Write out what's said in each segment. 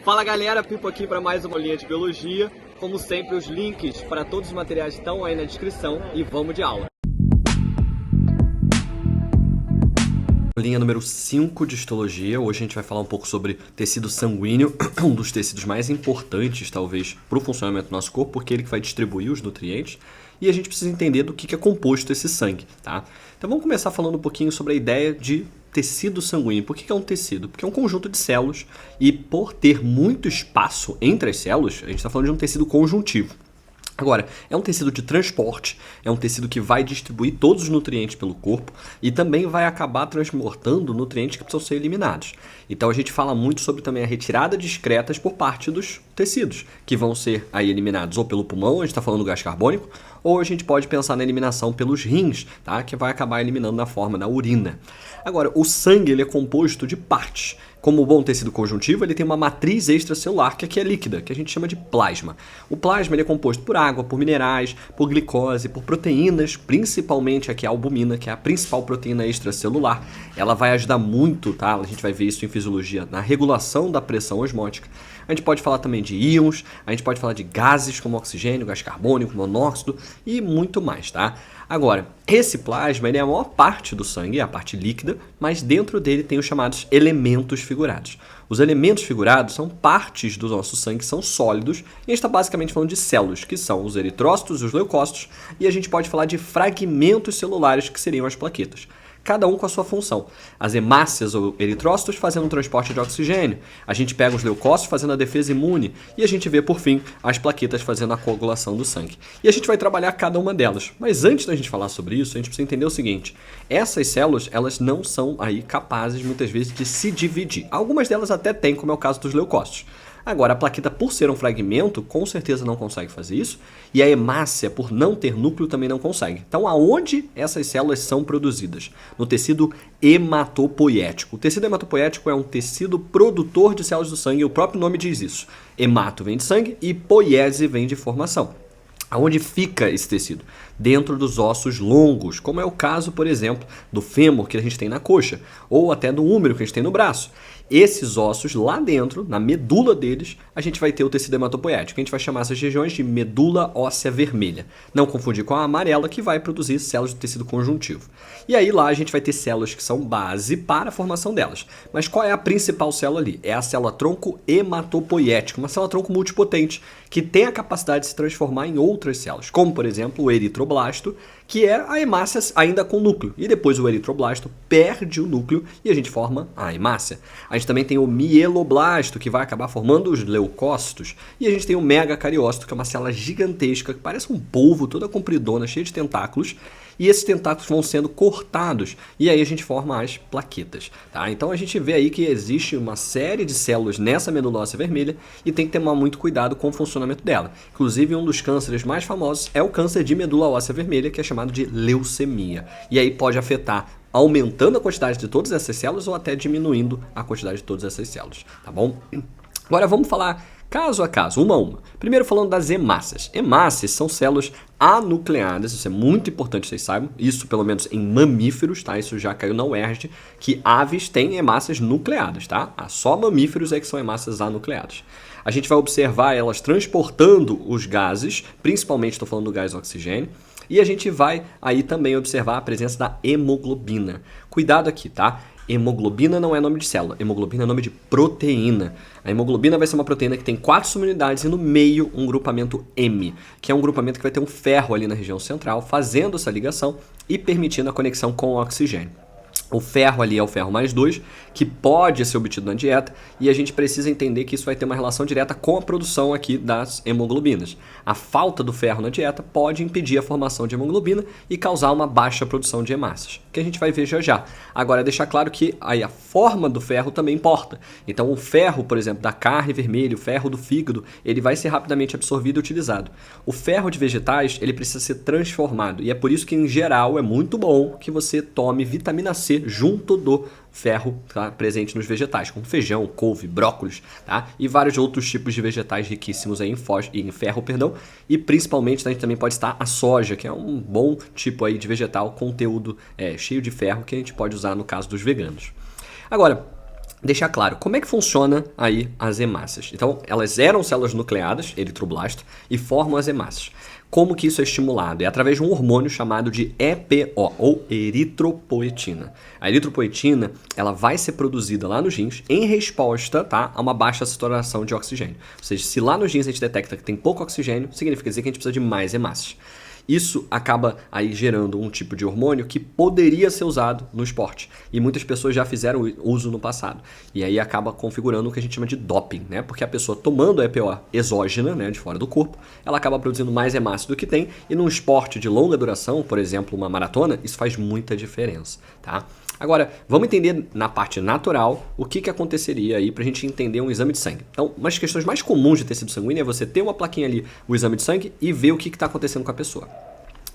Fala galera, Pipo aqui para mais uma linha de biologia. Como sempre, os links para todos os materiais estão aí na descrição e vamos de aula. Linha número 5 de histologia. Hoje a gente vai falar um pouco sobre tecido sanguíneo, um dos tecidos mais importantes, talvez, para o funcionamento do nosso corpo, porque ele que vai distribuir os nutrientes. E a gente precisa entender do que é composto esse sangue, tá? Então vamos começar falando um pouquinho sobre a ideia de tecido sanguíneo. Por que é um tecido? Porque é um conjunto de células e por ter muito espaço entre as células, a gente está falando de um tecido conjuntivo. Agora, é um tecido de transporte, é um tecido que vai distribuir todos os nutrientes pelo corpo e também vai acabar transportando nutrientes que precisam ser eliminados. Então a gente fala muito sobre também a retirada de excretas por parte dos tecidos, que vão ser aí eliminados ou pelo pulmão, a gente está falando do gás carbônico, ou a gente pode pensar na eliminação pelos rins, tá? Que vai acabar eliminando na forma da urina. Agora, o sangue ele é composto de partes. Como o bom tecido conjuntivo, ele tem uma matriz extracelular que aqui é líquida, que a gente chama de plasma. O plasma ele é composto por água, por minerais, por glicose, por proteínas, principalmente aqui a albumina, que é a principal proteína extracelular. Ela vai ajudar muito, tá? A gente vai ver isso em fisiologia, na regulação da pressão osmótica. A gente pode falar também de íons, a gente pode falar de gases como oxigênio, gás carbônico, monóxido e muito mais, tá? Agora, esse plasma ele é a maior parte do sangue, é a parte líquida, mas dentro dele tem os chamados elementos figurados. Os elementos figurados são partes do nosso sangue que são sólidos e a gente está basicamente falando de células, que são os eritrócitos e os leucócitos, e a gente pode falar de fragmentos celulares, que seriam as plaquetas. Cada um com a sua função. As hemácias ou eritrócitos fazendo o transporte de oxigênio, a gente pega os leucócitos fazendo a defesa imune e a gente vê, por fim, as plaquetas fazendo a coagulação do sangue. E a gente vai trabalhar cada uma delas. Mas antes da gente falar sobre isso, a gente precisa entender o seguinte: essas células, elas não são aí capazes, muitas vezes, de se dividir. Algumas delas até têm, como é o caso dos leucócitos. Agora, a plaqueta, por ser um fragmento, com certeza não consegue fazer isso, e a hemácia, por não ter núcleo, também não consegue. Então, aonde essas células são produzidas? No tecido hematopoético. O tecido hematopoético é um tecido produtor de células do sangue, e o próprio nome diz isso. Hemato vem de sangue e poiese vem de formação. Aonde fica esse tecido? Dentro dos ossos longos, como é o caso, por exemplo, do fêmur que a gente tem na coxa, ou até do húmero que a gente tem no braço. Esses ossos lá dentro, na medula deles, a gente vai ter o tecido hematopoético. A gente vai chamar essas regiões de medula óssea vermelha. Não confundir com a amarela, que vai produzir células do tecido conjuntivo. E aí lá a gente vai ter células que são base para a formação delas. Mas qual é a principal célula ali? É a célula tronco hematopoética, uma célula tronco multipotente, que tem a capacidade de se transformar em outras células, como por exemplo o eritroblasto, que é a hemácia ainda com núcleo. E depois o eritroblasto perde o núcleo e a gente forma a hemácia. A gente também tem o mieloblasto, que vai acabar formando os leucócitos. E a gente tem o megacariócito, que é uma célula gigantesca, que parece um polvo, toda compridona, cheia de tentáculos. E esses tentáculos vão sendo cortados e aí a gente forma as plaquetas, tá? Então a gente vê aí que existe uma série de células nessa medula óssea vermelha e tem que tomar muito cuidado com o funcionamento dela. Inclusive um dos cânceres mais famosos é o câncer de medula óssea vermelha, que é chamado de leucemia. E aí pode afetar aumentando a quantidade de todas essas células ou até diminuindo a quantidade de todas essas células, tá bom? Agora vamos falar caso a caso, uma a uma. Primeiro falando das hemácias. Hemácias são células anucleadas, isso é muito importante que vocês saibam, isso pelo menos em mamíferos, tá? Isso já caiu na UERJ, que aves têm hemácias nucleadas, tá? Só mamíferos é que são hemácias anucleadas. A gente vai observar elas transportando os gases, principalmente estou falando do gás oxigênio, e a gente vai aí também observar a presença da hemoglobina. Cuidado aqui, tá? Hemoglobina não é nome de célula, hemoglobina é nome de proteína. A hemoglobina vai ser uma proteína que tem 4 subunidades e no meio um grupamento M, que é um grupamento que vai ter um ferro ali na região central, fazendo essa ligação e permitindo a conexão com o oxigênio. O ferro ali é o ferro mais 2, que pode ser obtido na dieta, e a gente precisa entender que isso vai ter uma relação direta com a produção aqui das hemoglobinas. A falta do ferro na dieta pode impedir a formação de hemoglobina e causar uma baixa produção de hemácias, que a gente vai ver já já. Agora, deixar claro que aí a forma do ferro também importa. Então, o ferro, por exemplo, da carne vermelha, o ferro do fígado, ele vai ser rapidamente absorvido e utilizado. O ferro de vegetais, ele precisa ser transformado, e é por isso que, em geral, é muito bom que você tome vitamina C junto do ferro, tá, presente nos vegetais, como feijão, couve, brócolis, tá? E vários outros tipos de vegetais riquíssimos aí em ferro, perdão, e principalmente a gente também pode estar a soja, que é um bom tipo aí de vegetal, conteúdo cheio de ferro que a gente pode usar no caso dos veganos. Agora, deixar claro como é que funciona aí as hemácias. Então, elas eram células nucleadas, eritroblasto, e formam as hemácias. Como que isso é estimulado? É através de um hormônio chamado de EPO, ou eritropoetina. A eritropoetina, ela vai ser produzida lá nos rins em resposta, tá, a uma baixa saturação de oxigênio. Ou seja, se lá nos rins a gente detecta que tem pouco oxigênio, significa dizer que a gente precisa de mais hemácias. Isso acaba aí gerando um tipo de hormônio que poderia ser usado no esporte. E muitas pessoas já fizeram uso no passado. E aí acaba configurando o que a gente chama de doping, né? Porque a pessoa tomando a EPO exógena, né, de fora do corpo, ela acaba produzindo mais hemácia do que tem. E num esporte de longa duração, por exemplo, uma maratona, isso faz muita diferença, tá? Agora, vamos entender na parte natural o que aconteceria aí pra gente entender um exame de sangue. Então, uma das questões mais comuns de tecido sanguíneo é você ter uma plaquinha ali, o exame de sangue, e ver o que está acontecendo com a pessoa.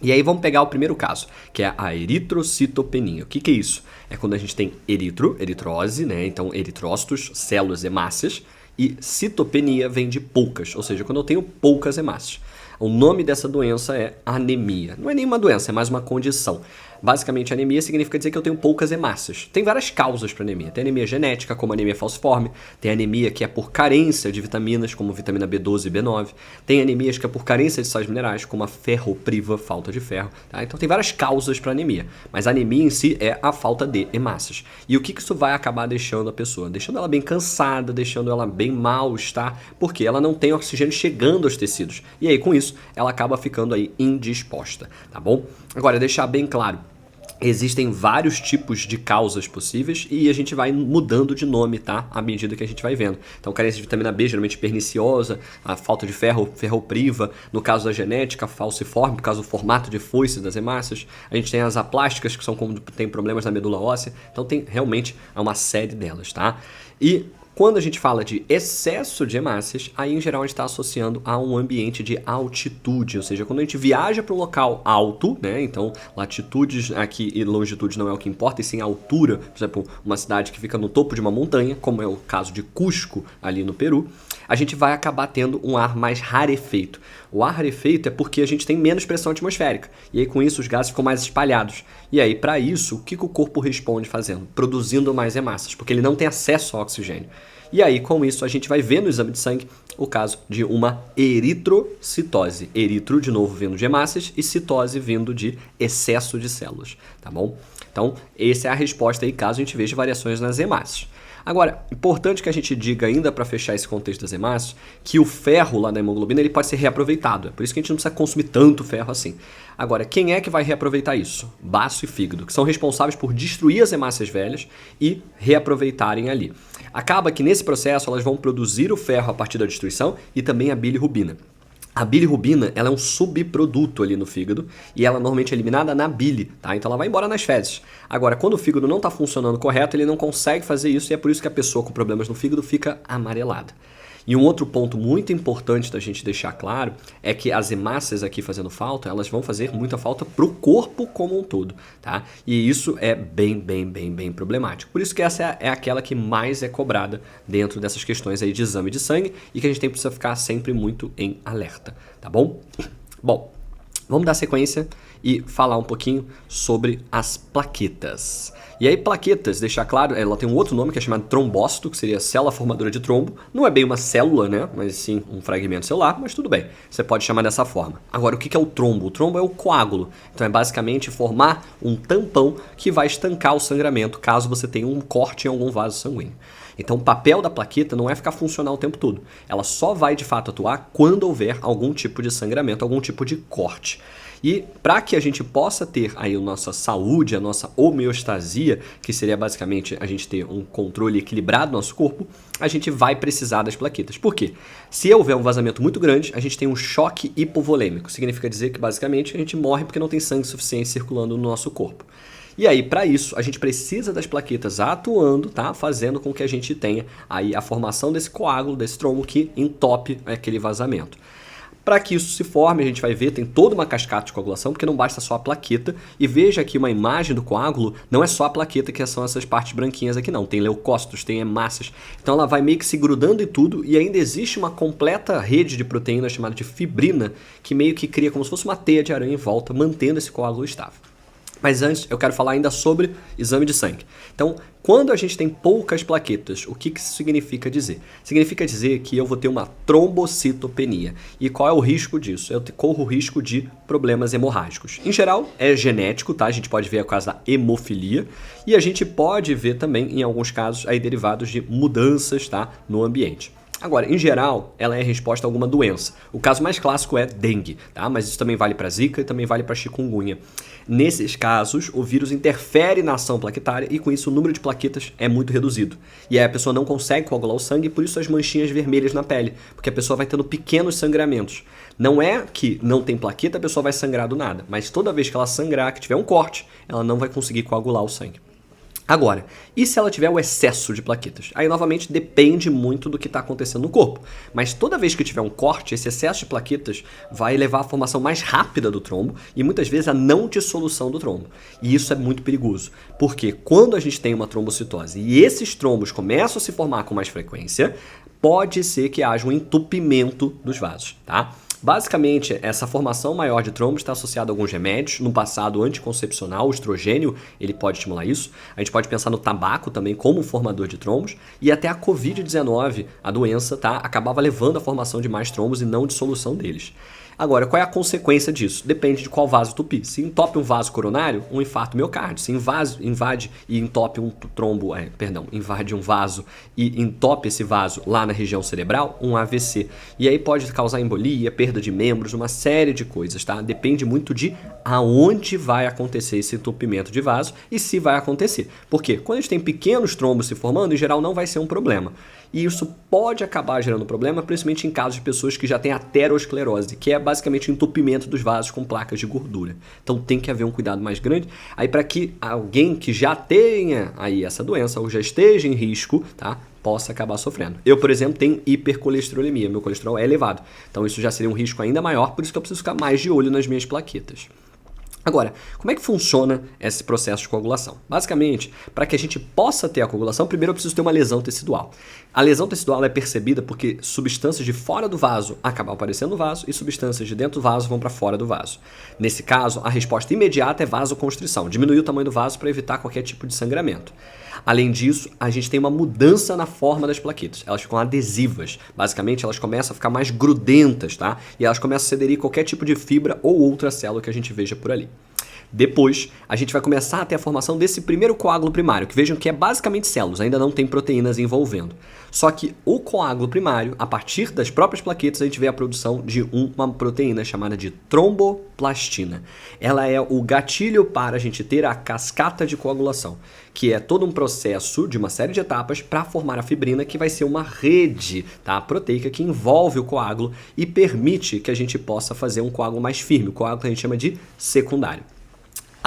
E aí vamos pegar o primeiro caso, que é a eritrocitopenia. O que é isso? É quando a gente tem eritrose, né? Então eritrócitos, células hemácias, e citopenia vem de poucas, ou seja, quando eu tenho poucas hemácias. O nome dessa doença é anemia. Não é nenhuma doença, é mais uma condição. Basicamente, anemia significa dizer que eu tenho poucas hemácias. Tem várias causas para anemia. Tem anemia genética, como anemia falciforme. Tem anemia que é por carência de vitaminas, como vitamina B12 e B9. Tem anemias que é por carência de sais minerais, como a ferropriva, falta de ferro. Tá? Então, tem várias causas para anemia. Mas a anemia em si é a falta de hemácias. E o que isso vai acabar deixando a pessoa? Deixando ela bem cansada, deixando ela bem mal-estar, porque ela não tem oxigênio chegando aos tecidos. E aí, com isso, ela acaba ficando aí indisposta, tá bom? Agora, deixar bem claro, existem vários tipos de causas possíveis e a gente vai mudando de nome, tá? À medida que a gente vai vendo. Então, carência de vitamina B, geralmente perniciosa, a falta de ferro, ferropriva, no caso da genética, falciforme, por causa do formato de foice das hemácias. A gente tem as aplásticas, que são quando tem problemas na medula óssea. Então, tem realmente uma série delas, tá? E quando a gente fala de excesso de hemácias, aí em geral a gente está associando a um ambiente de altitude, ou seja, quando a gente viaja para um local alto, né? Então latitudes aqui e longitudes não é o que importa, e sim a altura, por exemplo, uma cidade que fica no topo de uma montanha, como é o caso de Cusco ali no Peru, a gente vai acabar tendo um ar mais rarefeito. O ar rarefeito é porque a gente tem menos pressão atmosférica, e aí com isso os gases ficam mais espalhados. E aí para isso, o que o corpo responde fazendo? Produzindo mais hemácias, porque ele não tem acesso ao oxigênio. E aí, com isso, a gente vai ver no exame de sangue o caso de uma eritrocitose. Eritro, de novo, vindo de hemácias, e citose vindo de excesso de células, tá bom? Então, essa é a resposta aí, caso a gente veja variações nas hemácias. Agora, importante que a gente diga ainda para fechar esse contexto das hemácias, que o ferro lá da hemoglobina ele pode ser reaproveitado. É por isso que a gente não precisa consumir tanto ferro assim. Agora, quem é que vai reaproveitar isso? Baço e fígado, que são responsáveis por destruir as hemácias velhas e reaproveitarem ali. Acaba que nesse processo elas vão produzir o ferro a partir da destruição e também a bilirrubina. A bilirrubina, ela é um subproduto ali no fígado e ela normalmente é eliminada na bile, tá? Então ela vai embora nas fezes. Agora, quando o fígado não está funcionando correto, ele não consegue fazer isso e é por isso que a pessoa com problemas no fígado fica amarelada. E um outro ponto muito importante da gente deixar claro é que as hemácias aqui fazendo falta, elas vão fazer muita falta para o corpo como um todo, tá? E isso é bem problemático. Por isso que essa é aquela que mais é cobrada dentro dessas questões aí de exame de sangue e que a gente precisa ficar sempre muito em alerta, tá bom? Bom, vamos dar sequência e falar um pouquinho sobre as plaquetas. E aí, plaquetas, deixar claro, ela tem um outro nome que é chamado trombócito, que seria célula formadora de trombo. Não é bem uma célula, né? Mas sim um fragmento celular, mas tudo bem. Você pode chamar dessa forma. Agora, o que é o trombo? O trombo é o coágulo. Então, é basicamente formar um tampão que vai estancar o sangramento, caso você tenha um corte em algum vaso sanguíneo. Então, o papel da plaqueta não é ficar funcional o tempo todo. Ela só vai, de fato, atuar quando houver algum tipo de sangramento, algum tipo de corte. E para que a gente possa ter aí a nossa saúde, a nossa homeostasia, que seria basicamente a gente ter um controle equilibrado do nosso corpo, a gente vai precisar das plaquetas. Por quê? Se houver um vazamento muito grande, a gente tem um choque hipovolêmico. Significa dizer que basicamente a gente morre porque não tem sangue suficiente circulando no nosso corpo. E aí, para isso, a gente precisa das plaquetas atuando, tá? Fazendo com que a gente tenha aí a formação desse coágulo, desse trombo que entope aquele vazamento. Para que isso se forme, a gente vai ver, tem toda uma cascata de coagulação, porque não basta só a plaqueta. E veja aqui uma imagem do coágulo, não é só a plaqueta que são essas partes branquinhas aqui não. Tem leucócitos, tem hemácias. Então ela vai meio que se grudando em tudo e ainda existe uma completa rede de proteínas chamada de fibrina, que meio que cria como se fosse uma teia de aranha em volta, mantendo esse coágulo estável. Mas antes, eu quero falar ainda sobre exame de sangue. Então, quando a gente tem poucas plaquetas, o que isso significa dizer? Significa dizer que eu vou ter uma trombocitopenia. E qual é o risco disso? Eu corro o risco de problemas hemorrágicos. Em geral, é genético, tá? A gente pode ver a causa da hemofilia. E a gente pode ver também, em alguns casos, aí derivados de mudanças, tá? No ambiente. Agora, em geral, ela é resposta a alguma doença. O caso mais clássico é dengue, tá? Mas isso também vale para zika e também vale para chikungunya. Nesses casos, o vírus interfere na ação plaquetária e com isso o número de plaquetas é muito reduzido. E aí a pessoa não consegue coagular o sangue e por isso as manchinhas vermelhas na pele, porque a pessoa vai tendo pequenos sangramentos. Não é que não tem plaqueta, a pessoa vai sangrar do nada, mas toda vez que ela sangrar, que tiver um corte, ela não vai conseguir coagular o sangue. Agora, e se ela tiver o excesso de plaquetas? Aí, novamente, depende muito do que está acontecendo no corpo. Mas toda vez que tiver um corte, esse excesso de plaquetas vai levar à formação mais rápida do trombo e muitas vezes a não dissolução do trombo. E isso é muito perigoso, porque quando a gente tem uma trombocitose e esses trombos começam a se formar com mais frequência, pode ser que haja um entupimento dos vasos, tá? Basicamente, essa formação maior de trombos está associada a alguns remédios. No passado anticoncepcional, o estrogênio, ele pode estimular isso. A gente pode pensar no tabaco também como formador de trombos. E até a Covid-19, a doença, tá, acabava levando à formação de mais trombos e não dissolução deles. Agora, qual é a consequência disso? Depende de qual vaso entupir. Se entope um vaso coronário, um infarto miocárdio. Se invade e entope um trombo, invade um vaso e entope esse vaso lá na região cerebral, um AVC. E aí pode causar embolia, perda de membros, uma série de coisas, tá? Depende muito de aonde vai acontecer esse entupimento de vaso e se vai acontecer. Por quê? Quando a gente tem pequenos trombos se formando, em geral não vai ser um problema. E isso pode acabar gerando problema, principalmente em casos de pessoas que já têm aterosclerose, que é basicamente o entupimento dos vasos com placas de gordura. Então tem que haver um cuidado mais grande. Aí para que alguém que já tenha aí essa doença ou já esteja em risco, tá, possa acabar sofrendo. Eu, por exemplo, tenho hipercolesterolemia, meu colesterol é elevado. Então isso já seria um risco ainda maior, por isso que eu preciso ficar mais de olho nas minhas plaquetas. Agora, como é que funciona esse processo de coagulação? Basicamente, para que a gente possa ter a coagulação, primeiro eu preciso ter uma lesão tecidual. A lesão tecidual é percebida porque substâncias de fora do vaso acabam aparecendo no vaso e substâncias de dentro do vaso vão para fora do vaso. Nesse caso, a resposta imediata é vasoconstrição, diminuir o tamanho do vaso para evitar qualquer tipo de sangramento. Além disso, a gente tem uma mudança na forma das plaquetas. Elas ficam adesivas. Basicamente, elas começam a ficar mais grudentas, tá? E elas começam a aderir a qualquer tipo de fibra ou outra célula que a gente veja por ali. Depois, a gente vai começar a ter a formação desse primeiro coágulo primário, que vejam que é basicamente células, ainda não tem proteínas envolvendo. Só que o coágulo primário, a partir das próprias plaquetas, a gente vê a produção de uma proteína chamada de tromboplastina. Ela é o gatilho para a gente ter a cascata de coagulação, que é todo um processo de uma série de etapas para formar a fibrina, que vai ser uma rede, tá, proteica que envolve o coágulo e permite que a gente possa fazer um coágulo mais firme, o coágulo que a gente chama de secundário.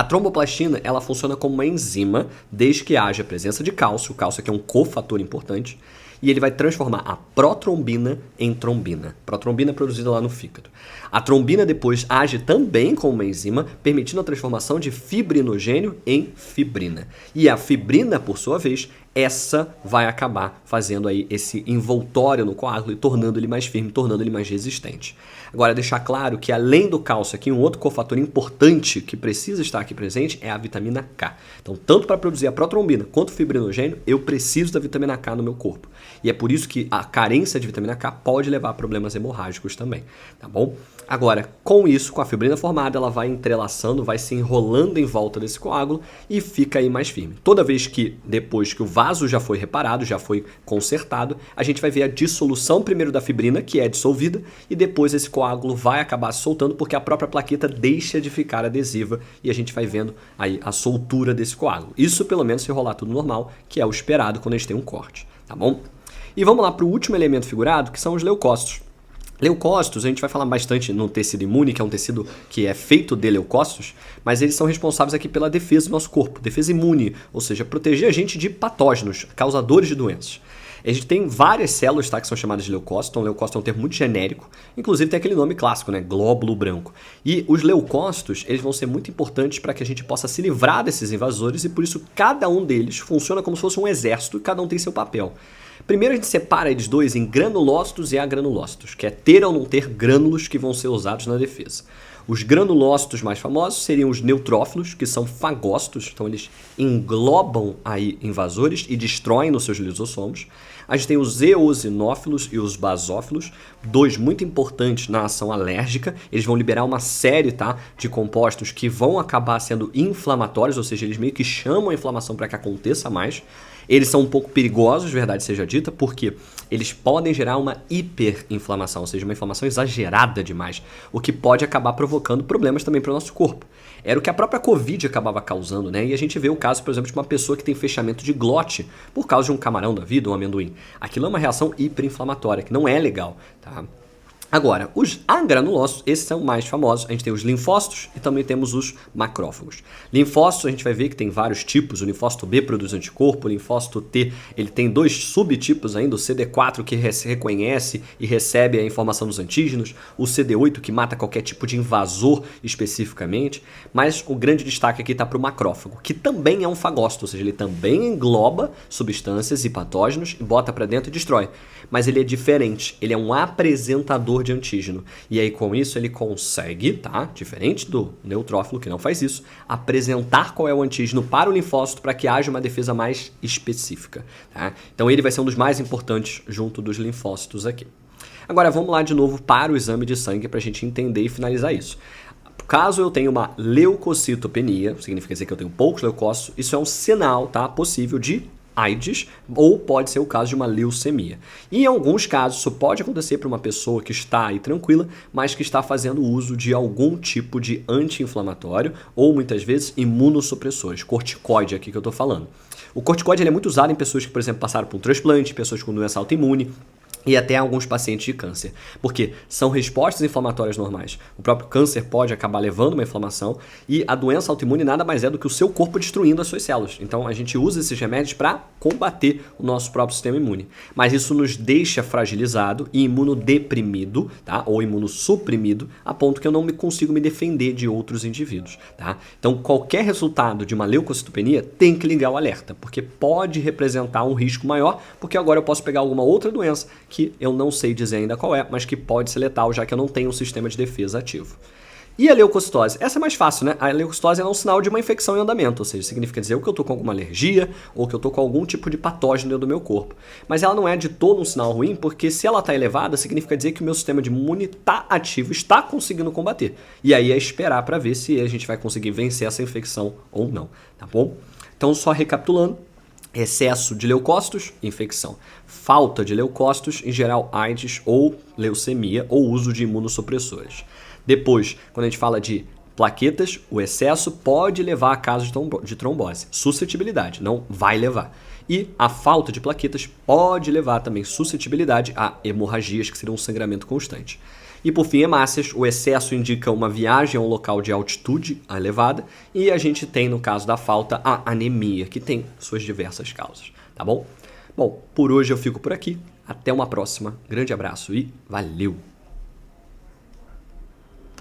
A tromboplastina, ela funciona como uma enzima desde que haja presença de cálcio. O cálcio aqui é um cofator importante. E ele vai transformar a protrombina em trombina. Protrombina é produzida lá no fígado. A trombina depois age também como uma enzima, permitindo a transformação de fibrinogênio em fibrina. E a fibrina, por sua vez, essa vai acabar fazendo aí esse envoltório no coágulo e tornando ele mais firme, tornando ele mais resistente. Agora, deixar claro que além do cálcio aqui, um outro cofator importante que precisa estar aqui presente é a vitamina K. Então, tanto para produzir a protrombina quanto o fibrinogênio, eu preciso da vitamina K no meu corpo. E é por isso que a carência de vitamina K pode levar a problemas hemorrágicos também, tá bom? Agora, com isso, com a fibrina formada, ela vai entrelaçando, vai se enrolando em volta desse coágulo e fica aí mais firme. Toda vez que, depois que o vaso já foi reparado, já foi consertado, a gente vai ver a dissolução primeiro da fibrina, que é dissolvida, e depois esse coágulo vai acabar se soltando porque a própria plaqueta deixa de ficar adesiva e a gente vai vendo aí a soltura desse coágulo. Isso pelo menos se rolar tudo normal, que é o esperado quando a gente tem um corte, tá bom? E vamos lá para o último elemento figurado, que são os leucócitos. Leucócitos, a gente vai falar bastante no tecido imune, que é um tecido que é feito de leucócitos, mas eles são responsáveis aqui pela defesa do nosso corpo, defesa imune, ou seja, proteger a gente de patógenos, causadores de doenças. A gente tem várias células, tá, que são chamadas de leucócitos. Então, leucócito é um termo muito genérico. Inclusive tem aquele nome clássico, né? Glóbulo branco. E os leucócitos, eles vão ser muito importantes para que a gente possa se livrar desses invasores e por isso cada um deles funciona como se fosse um exército e cada um tem seu papel. Primeiro a gente separa eles dois em granulócitos e agranulócitos, que é ter ou não ter grânulos que vão ser usados na defesa. Os granulócitos mais famosos seriam os neutrófilos, que são fagócitos, então eles englobam aí invasores e destroem nos seus lisossomos. A gente tem os eosinófilos e os basófilos, dois muito importantes na ação alérgica. Eles vão liberar uma série, tá, de compostos que vão acabar sendo inflamatórios, ou seja, eles meio que chamam a inflamação para que aconteça mais. Eles são um pouco perigosos, verdade seja dita, porque eles podem gerar uma hiperinflamação, ou seja, uma inflamação exagerada demais, o que pode acabar provocando problemas também para o nosso corpo. Era o que a própria Covid acabava causando, né? E a gente vê o caso, por exemplo, de uma pessoa que tem fechamento de glote por causa de um camarão da vida, um amendoim. Aquilo é uma reação hiperinflamatória, que não é legal, tá? Agora, os agranulócitos, esses são mais famosos. A gente tem os linfócitos e também temos os macrófagos. Linfócitos, a gente vai ver que tem vários tipos. O linfócito B produz anticorpo, o linfócito T, ele tem dois subtipos ainda, o CD4 que reconhece e recebe a informação dos antígenos, o CD8 que mata qualquer tipo de invasor especificamente, mas o grande destaque aqui está para o macrófago, que também é um fagócito, ou seja, ele também engloba substâncias e patógenos e bota para dentro e destrói. Mas ele é diferente, ele é um apresentador de antígeno. E aí com isso ele consegue, tá? Diferente do neutrófilo que não faz isso, apresentar qual é o antígeno para o linfócito para que haja uma defesa mais específica, tá? Então ele vai ser um dos mais importantes junto dos linfócitos aqui. Agora vamos lá de novo para o exame de sangue para a gente entender e finalizar isso. Caso eu tenha uma leucocitopenia, significa dizer que eu tenho poucos leucócitos, isso é um sinal, tá, possível de AIDS, ou pode ser o caso de uma leucemia. E em alguns casos isso pode acontecer para uma pessoa que está aí tranquila, mas que está fazendo uso de algum tipo de anti-inflamatório ou muitas vezes imunossupressores, corticoide aqui que eu estou falando. O corticoide ele é muito usado em pessoas que, por exemplo, passaram por um transplante, pessoas com doença autoimune, e até alguns pacientes de câncer, porque são respostas inflamatórias normais. O próprio câncer pode acabar levando uma inflamação e a doença autoimune nada mais é do que o seu corpo destruindo as suas células. Então a gente usa esses remédios para combater o nosso próprio sistema imune. Mas isso nos deixa fragilizado e imunodeprimido, tá? Ou imunossuprimido, a ponto que eu não consigo me defender de outros indivíduos. Tá? Então qualquer resultado de uma leucocitopenia tem que ligar o alerta, porque pode representar um risco maior, porque agora eu posso pegar alguma outra doença que eu não sei dizer ainda qual é, mas que pode ser letal, já que eu não tenho um sistema de defesa ativo. E a leucocitose? Essa é mais fácil, né? A leucocitose é um sinal de uma infecção em andamento, ou seja, significa dizer que eu estou com alguma alergia ou que eu estou com algum tipo de patógeno dentro do meu corpo. Mas ela não é de todo um sinal ruim, porque se ela está elevada, significa dizer que o meu sistema de imune está ativo, está conseguindo combater. E aí é esperar para ver se a gente vai conseguir vencer essa infecção ou não, tá bom? Então, só recapitulando. Excesso de leucócitos, infecção. Falta de leucócitos, em geral AIDS ou leucemia ou uso de imunossupressores. Depois, quando a gente fala de plaquetas, o excesso pode levar a casos de trombose. Suscetibilidade, não vai levar. E a falta de plaquetas pode levar também suscetibilidade a hemorragias, que seriam um sangramento constante. E por fim, hemácias, o excesso indica uma viagem a um local de altitude elevada e a gente tem, no caso da falta, a anemia, que tem suas diversas causas, tá bom? Bom, por hoje eu fico por aqui. Até uma próxima. Grande abraço e valeu!